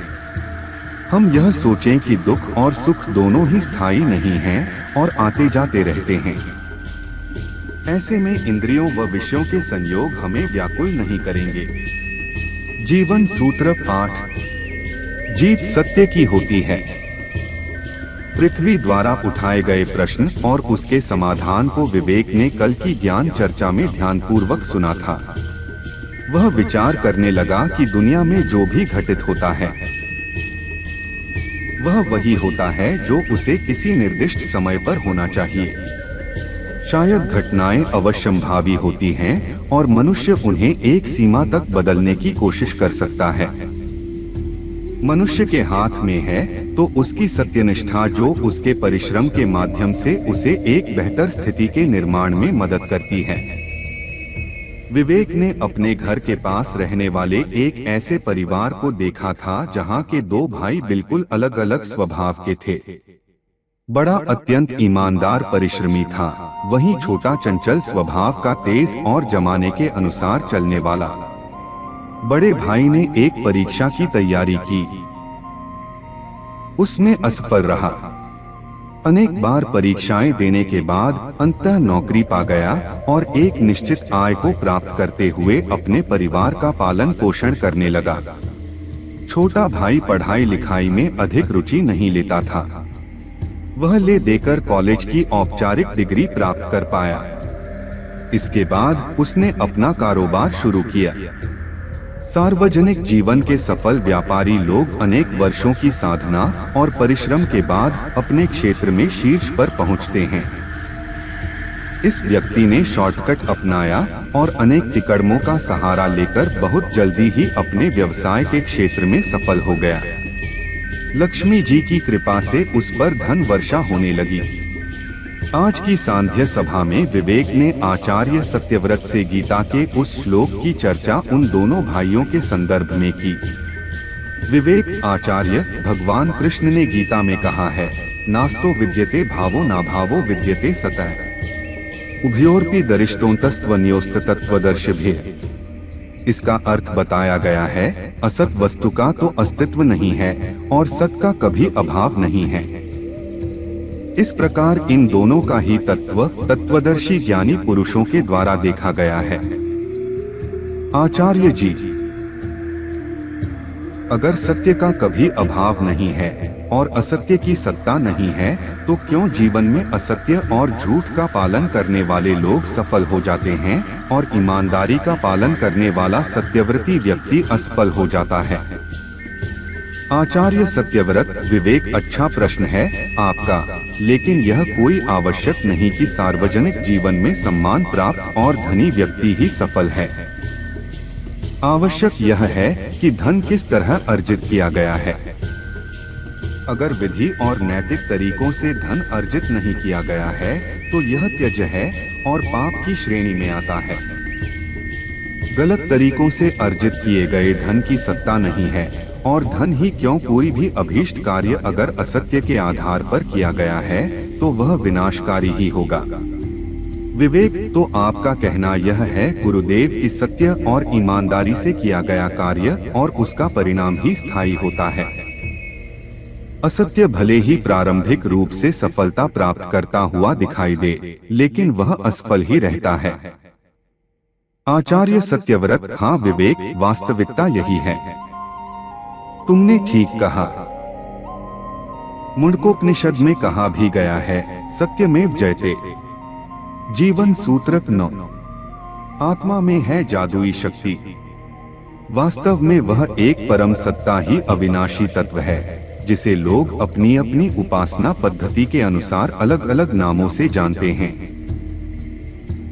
हम यह सोचें कि दुख और सुख दोनों ही स्थायी नहीं हैं और आते जाते रहते हैं। ऐसे में इंद्रियों व विषयों के संयोग हमें व्याकुल नहीं करेंगे। जीवन सूत्र 8। जीत सत्य की होती है। पृथ्वी द्वारा उठाए गए प्रश्न और उसके समाधान को विवेक ने कल की ज्ञान चर्चा में ध्यानपूर्वक सुना था। वह विचार करने लगा कि दुनिया में जो भी घटित होता है वह वही होता है जो उसे किसी निर्दिष्ट समय पर होना चाहिए। शायद घटनाएं अवश्यंभावी होती हैं और मनुष्य उन्हें एक सीमा तक बदलने की कोशिश कर सकता है। मनुष्य के हाथ में है तो उसकी सत्यनिष्ठा जो उसके परिश्रम के माध्यम से उसे एक बेहतर स्थिति के निर्माण में मदद करती है। विवेक ने अपने घर के पास रहने वाले एक ऐसे परिवार को देखा था जहां के दो भाई बिल्कुल अलग अलग स्वभाव के थे। बड़ा अत्यंत ईमानदार परिश्रमी था, वहीं छोटा चंचल स्वभाव का, तेज और जमाने के अनुसार चलने वाला। बड़े भाई ने एक परीक्षा की तैयारी की, उसमें असफल रहा। अनेक बार परीक्षाएं देने के बाद अंततः नौकरी पा गया और एक निश्चित आय को प्राप्त करते हुए अपने परिवार का पालन पोषण करने लगा। छोटा भाई पढ़ाई लिखाई में अधिक रुचि नहीं लेता था। वह ले देकर कॉलेज की औपचारिक डिग्री प्राप्त कर पाया। इसके बाद उसने अपना कारोबार शुरू किया। सार्वजनिक जीवन के सफल व्यापारी लोग अनेक वर्षों की साधना और परिश्रम के बाद अपने क्षेत्र में शीर्ष पर पहुंचते हैं। इस व्यक्ति ने शॉर्टकट अपनाया और अनेक तिकड़मों का सहारा लेकर बहुत जल्दी ही अपने व्यवसाय के क्षेत्र में सफल हो गया। लक्ष्मी जी की कृपा से उस पर धन वर्षा होने लगी। आज की सांध्य सभा में विवेक ने आचार्य सत्यव्रत से गीता के उस श्लोक की चर्चा उन दोनों भाइयों के संदर्भ में की। विवेक आचार्य भगवान कृष्ण ने गीता में कहा है, नास्तो विद्यते भावो ना भावो विद्यते सतः उभयोरपि दरिष्टोन्तस्त्वन्योस्ततत्वदर्शिभिः। इसका अर्थ बताया गया है, असत वस्तु का तो अस्तित्व नहीं है और सत का कभी अभाव नहीं है। इस प्रकार इन दोनों का ही तत्वदर्शी ज्ञानी पुरुषों के द्वारा देखा गया है। आचार्य जी, अगर सत्य का कभी अभाव नहीं है और असत्य की सत्ता नहीं है, तो क्यों जीवन में असत्य और झूठ का पालन करने वाले लोग सफल हो जाते हैं और ईमानदारी का पालन करने वाला सत्यव्रती व्यक्ति असफल हो जाता है? आचार्य सत्यव्रत, विवेक अच्छा प्रश्न है आपका, लेकिन यह कोई आवश्यक नहीं कि सार्वजनिक जीवन में सम्मान प्राप्त और धनी व्यक्ति ही सफल है। आवश्यक यह है कि धन किस तरह अर्जित किया गया है। अगर विधि और नैतिक तरीकों से धन अर्जित नहीं किया गया है तो यह त्यज्य है और पाप की श्रेणी में आता है। गलत तरीकों से अर्जित किए गए धन की सत्ता नहीं है, और धन ही क्यों, कोई भी अभीष्ट कार्य अगर असत्य के आधार पर किया गया है तो वह विनाशकारी ही होगा। विवेक, तो आपका कहना यह है गुरुदेव कि सत्य और ईमानदारी से किया गया कार्य और उसका परिणाम ही स्थायी होता है। असत्य भले ही प्रारंभिक रूप से सफलता प्राप्त करता हुआ दिखाई दे, लेकिन वह असफल ही रहता है। आचार्य सत्यव्रत, हाँ विवेक, वास्तविकता यही है। तुमने ठीक कहा। मुंडकोपनिषद में कहा भी गया है, सत्यमेव जयते। जीवन सूत्र 9। आत्मा में है जादुई शक्ति। वास्तव में वह एक परम सत्ता ही अविनाशी तत्व है, जिसे लोग अपनी अपनी उपासना पद्धति के अनुसार अलग अलग नामों से जानते हैं।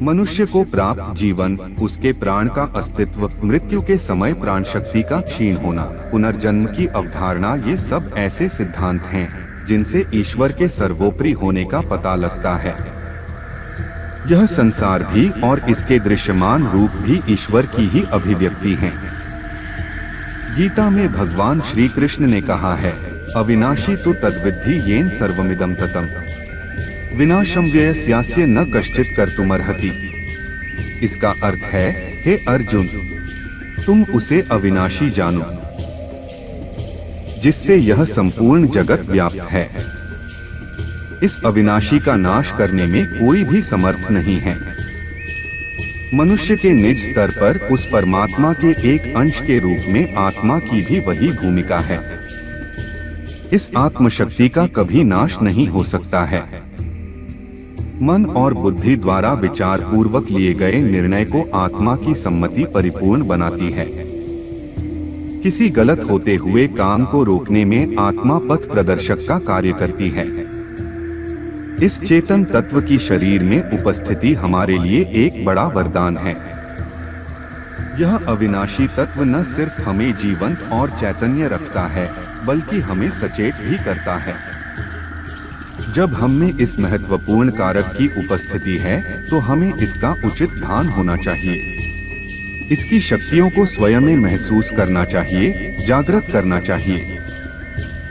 मनुष्य को प्राप्त जीवन, उसके प्राण का अस्तित्व, मृत्यु के समय प्राण शक्ति का क्षीण होना, पुनर्जन्म की अवधारणा, ये सब ऐसे सिद्धांत हैं जिनसे ईश्वर के सर्वोपरि होने का पता लगता है। यह संसार भी और इसके दृश्यमान रूप भी ईश्वर की ही अभिव्यक्ति हैं। गीता में भगवान श्री कृष्ण ने कहा है, अविनाशी तो तद्विद्धि येन सर्वमिदं ततम् विनाशम व्ययस्यास्य न कश्चित् कर्तुमर्हति। इसका अर्थ है, हे अर्जुन, तुम उसे अविनाशी जानो जिससे यह संपूर्ण जगत व्याप्त है। इस अविनाशी का नाश करने में कोई भी समर्थ नहीं है। मनुष्य के निज स्तर पर उस परमात्मा के एक अंश के रूप में आत्मा की भी वही भूमिका है। इस आत्मशक्ति का कभी नाश नहीं हो सकता है। मन और बुद्धि द्वारा विचार पूर्वक लिए गए निर्णय को आत्मा की सम्मति परिपूर्ण बनाती है। किसी गलत होते हुए काम को रोकने में आत्मा पथ प्रदर्शक का कार्य करती है। इस चेतन तत्व की शरीर में उपस्थिति हमारे लिए एक बड़ा वरदान है। यह अविनाशी तत्व न सिर्फ हमें जीवंत और चैतन्य रखता है, बल्कि हमें सचेत भी करता है। जब हम में इस महत्वपूर्ण कारक की उपस्थिति है तो हमें इसका उचित ध्यान होना चाहिए। इसकी शक्तियों को स्वयं में महसूस करना चाहिए, जागृत करना चाहिए।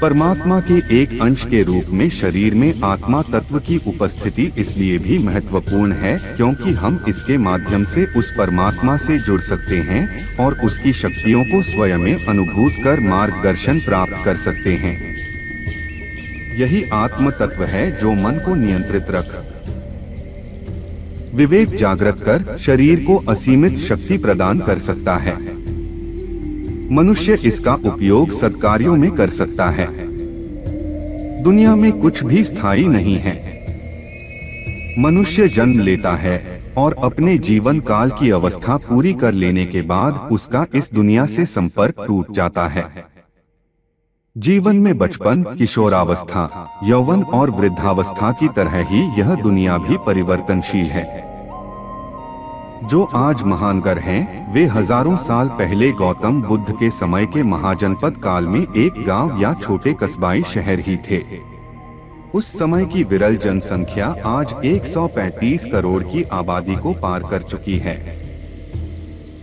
परमात्मा के एक अंश के रूप में शरीर में आत्मा तत्व की उपस्थिति इसलिए भी महत्वपूर्ण है क्योंकि हम इसके माध्यम से उस परमात्मा से जुड़ सकते हैं और उसकी शक्तियों को स्वयं में अनुभूत कर मार्गदर्शन प्राप्त कर सकते हैं। यही आत्म तत्व है जो मन को नियंत्रित रख विवेक जागृत कर शरीर को असीमित शक्ति प्रदान कर सकता है। मनुष्य इसका उपयोग सत्कार्यों में कर सकता है। दुनिया में कुछ भी स्थायी नहीं है। मनुष्य जन्म लेता है, और अपने जीवन काल की अवस्था पूरी कर लेने के बाद उसका इस दुनिया से संपर्क टूट जाता है। जीवन में बचपन, किशोरावस्था, यौवन और वृद्धावस्था की तरह ही यह दुनिया भी परिवर्तनशील है। जो आज महानगर हैं, वे हजारों साल पहले गौतम बुद्ध के समय के महाजनपद काल में एक गांव या छोटे कस्बाई शहर ही थे। उस समय की विरल जनसंख्या आज 135 करोड़ की आबादी को पार कर चुकी है।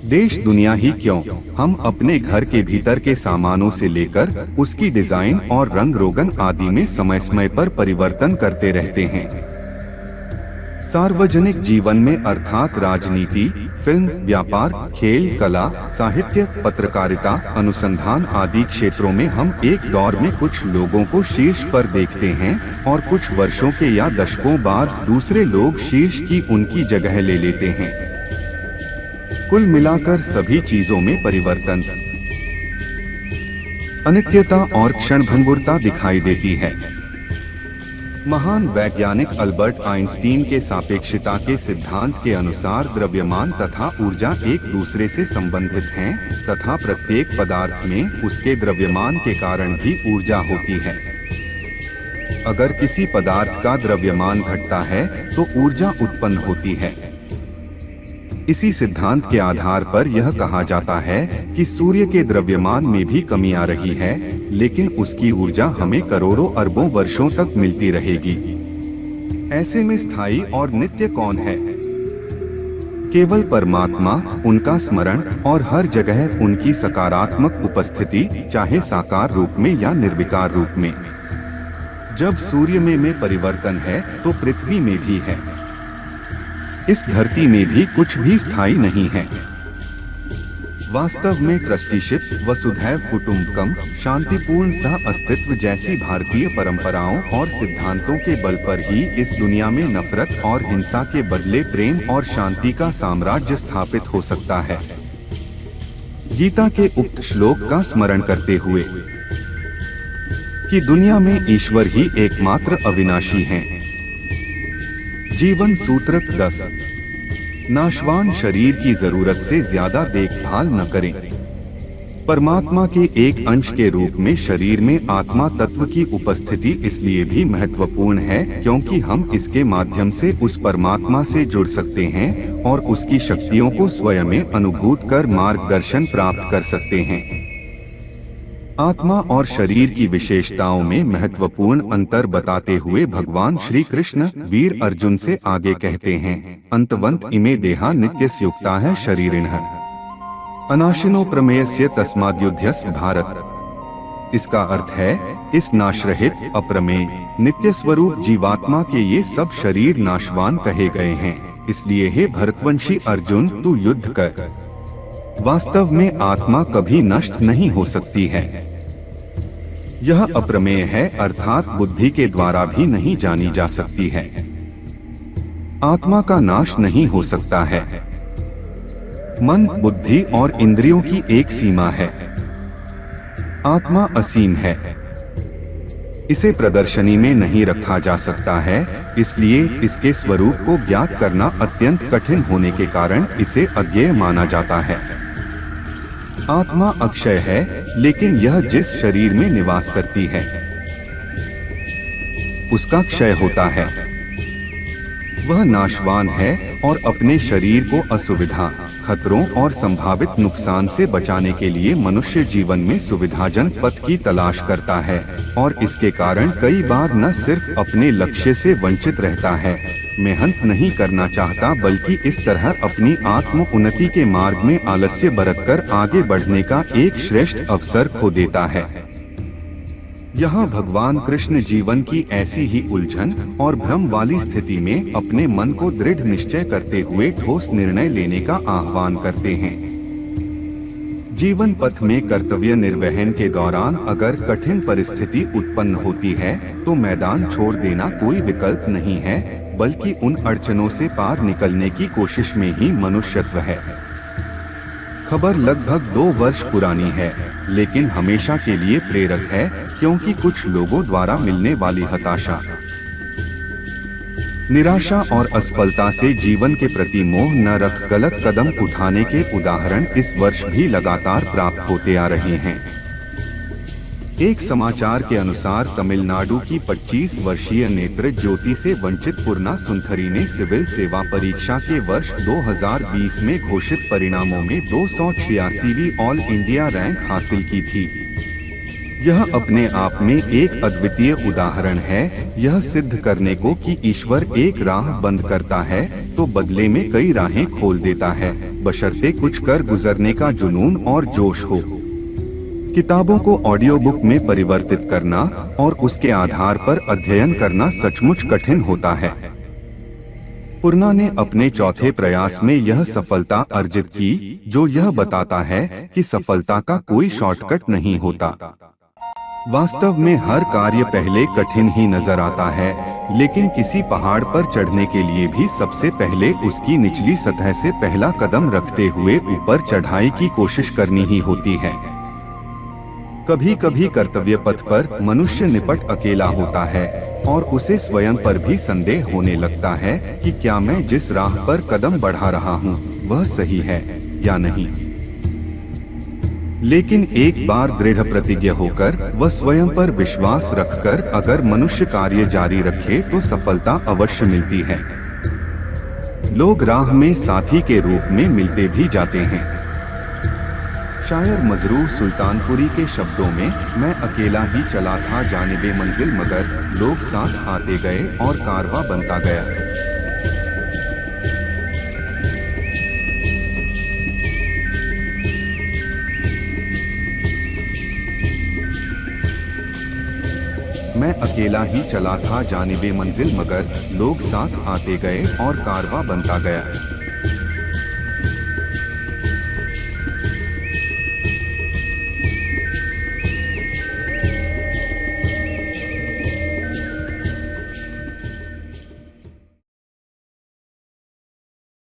देश दुनिया ही क्यों, हम अपने घर के भीतर के सामानों से लेकर उसकी डिजाइन और रंग रोगन आदि में समय समय पर परिवर्तन करते रहते हैं। सार्वजनिक जीवन में अर्थात राजनीति, फिल्म, व्यापार, खेल, कला, साहित्य, पत्रकारिता, अनुसंधान आदि क्षेत्रों में हम एक दौर में कुछ लोगों को शीर्ष पर देखते हैं और कुछ वर्षों के या दशकों बाद दूसरे लोग शीर्ष की उनकी जगह ले लेते हैं। कुल मिलाकर सभी चीजों में परिवर्तन, अनित्यता और क्षणभंगुरता दिखाई देती है। महान वैज्ञानिक अल्बर्ट आइंस्टीन के सापेक्षता के सिद्धांत के अनुसार द्रव्यमान तथा ऊर्जा एक दूसरे से संबंधित हैं तथा प्रत्येक पदार्थ में उसके द्रव्यमान के कारण भी ऊर्जा होती है। अगर किसी पदार्थ का द्रव्यमान घटता है तो ऊर्जा उत्पन्न होती है। इसी सिद्धांत के आधार पर यह कहा जाता है कि सूर्य के द्रव्यमान में भी कमी आ रही है, लेकिन उसकी ऊर्जा हमें करोड़ों अरबों वर्षों तक मिलती रहेगी। ऐसे में स्थायी और नित्य कौन है? केवल परमात्मा, उनका स्मरण और हर जगह उनकी सकारात्मक उपस्थिति, चाहे साकार रूप में या निर्विकार रूप में। जब सूर्य में परिवर्तन है तो पृथ्वी में भी है। इस धरती में भी कुछ भी स्थायी नहीं है। वास्तव में ट्रस्टीशिप, वसुधैव कुटुंबकम, शांतिपूर्ण सह अस्तित्व जैसी भारतीय परंपराओं और सिद्धांतों के बल पर ही इस दुनिया में नफरत और हिंसा के बदले प्रेम और शांति का साम्राज्य स्थापित हो सकता है। गीता के उक्त श्लोक का स्मरण करते हुए कि दुनिया में ईश्वर ही एकमात्र अविनाशी हैं। जीवन सूत्र 10। नाशवान शरीर की जरूरत से ज्यादा देखभाल न करें। परमात्मा के एक अंश के रूप में शरीर में आत्मा तत्व की उपस्थिति इसलिए भी महत्वपूर्ण है क्योंकि हम इसके माध्यम से उस परमात्मा से जुड़ सकते हैं और उसकी शक्तियों को स्वयं में अनुभूत कर मार्गदर्शन प्राप्त कर सकते हैं। आत्मा और शरीर की विशेषताओं में महत्वपूर्ण अंतर बताते हुए भगवान श्री कृष्ण वीर अर्जुन से आगे कहते हैं, अंतवंत इमे देहा नित्यस्युक्ता है शरीरिणः अनाशिनो प्रमेयस्य तस्माद्युध्यस्व भारत। इसका अर्थ है, इस नाशरहित, अप्रमेय, नित्य स्वरूप जीवात्मा के ये सब शरीर नाशवान कहे गए हैं। इसलिए हे भरतवंशी अर्जुन, तू युद्ध कर। वास्तव में आत्मा कभी नष्ट नहीं हो सकती है। यह अप्रमेय है, अर्थात बुद्धि के द्वारा भी नहीं जानी जा सकती है। आत्मा का नाश नहीं हो सकता है। मन, बुद्धि और इंद्रियों की एक सीमा है। आत्मा असीम है। इसे प्रदर्शनी में नहीं रखा जा सकता है, इसलिए इसके स्वरूप को ज्ञात करना अत्यंत कठिन होने के कारण इसे अज्ञेय माना जाता है। आत्मा अक्षय है, लेकिन यह जिस शरीर में निवास करती है उसका क्षय होता है। वह नाशवान है और अपने शरीर को असुविधा, खतरों और संभावित नुकसान से बचाने के लिए मनुष्य जीवन में सुविधाजनक पथ की तलाश करता है और इसके कारण कई बार न सिर्फ अपने लक्ष्य से वंचित रहता है, मेहनत नहीं करना चाहता, बल्कि इस तरह अपनी आत्म उन्नति के मार्ग में आलस्य बरतकर आगे बढ़ने का एक श्रेष्ठ अवसर खो देता है। यहाँ भगवान कृष्ण जीवन की ऐसी ही उलझन और भ्रम वाली स्थिति में अपने मन को दृढ़ निश्चय करते हुए ठोस निर्णय लेने का आह्वान करते हैं। जीवन पथ में कर्तव्य निर्वहन के दौरान अगर कठिन परिस्थिति उत्पन्न होती है तो मैदान छोड़ देना कोई विकल्प नहीं है, बल्कि उन अड़चनों से पार निकलने की कोशिश में ही मनुष्यत्व है। खबर लगभग 2 वर्ष पुरानी है, लेकिन हमेशा के लिए प्रेरक है, क्योंकि कुछ लोगों द्वारा मिलने वाली हताशा, निराशा और असफलता से जीवन के प्रति मोह न रख गलत कदम उठाने के उदाहरण इस वर्ष भी लगातार प्राप्त होते आ रहे हैं। एक समाचार के अनुसार तमिलनाडु की 25 वर्षीय नेत्र ज्योति से वंचित पूर्णा सुंथरी ने सिविल सेवा परीक्षा के वर्ष 2020 में घोषित परिणामों में 286वीं ऑल इंडिया रैंक हासिल की थी। यह अपने आप में एक अद्वितीय उदाहरण है, यह सिद्ध करने को कि ईश्वर एक राह बंद करता है तो बदले में कई राहें खोल देता है, बशर्ते कुछ कर गुजरने का जुनून और जोश हो। किताबों को ऑडियो बुक में परिवर्तित करना और उसके आधार पर अध्ययन करना सचमुच कठिन होता है। पूर्णा ने अपने चौथे प्रयास में यह सफलता अर्जित की, जो यह बताता है कि सफलता का कोई शॉर्टकट नहीं होता। वास्तव में हर कार्य पहले कठिन ही नजर आता है, लेकिन किसी पहाड़ पर चढ़ने के लिए भी सबसे पहले उसकी निचली सतह से पहला कदम रखते हुए ऊपर चढ़ाई की कोशिश करनी ही होती है। कभी कभी कर्तव्य पथ पर मनुष्य निपट अकेला होता है और उसे स्वयं पर भी संदेह होने लगता है कि क्या मैं जिस राह पर कदम बढ़ा रहा हूँ वह सही है या नहीं। लेकिन एक बार दृढ़ प्रतिज्ञ होकर व स्वयं पर विश्वास रखकर अगर मनुष्य कार्य जारी रखे तो सफलता अवश्य मिलती है। लोग राह में साथी के रूप में मिलते भी जाते हैं। शायर मजरूह सुल्तानपुरी के शब्दों में, मैं अकेला ही चला था जानिबे मंजिल मगर लोग साथ आते गए और कारवां बनता गया। मैं अकेला ही चला था जानिबे मंजिल मगर लोग साथ आते गए और कारवां बनता गया।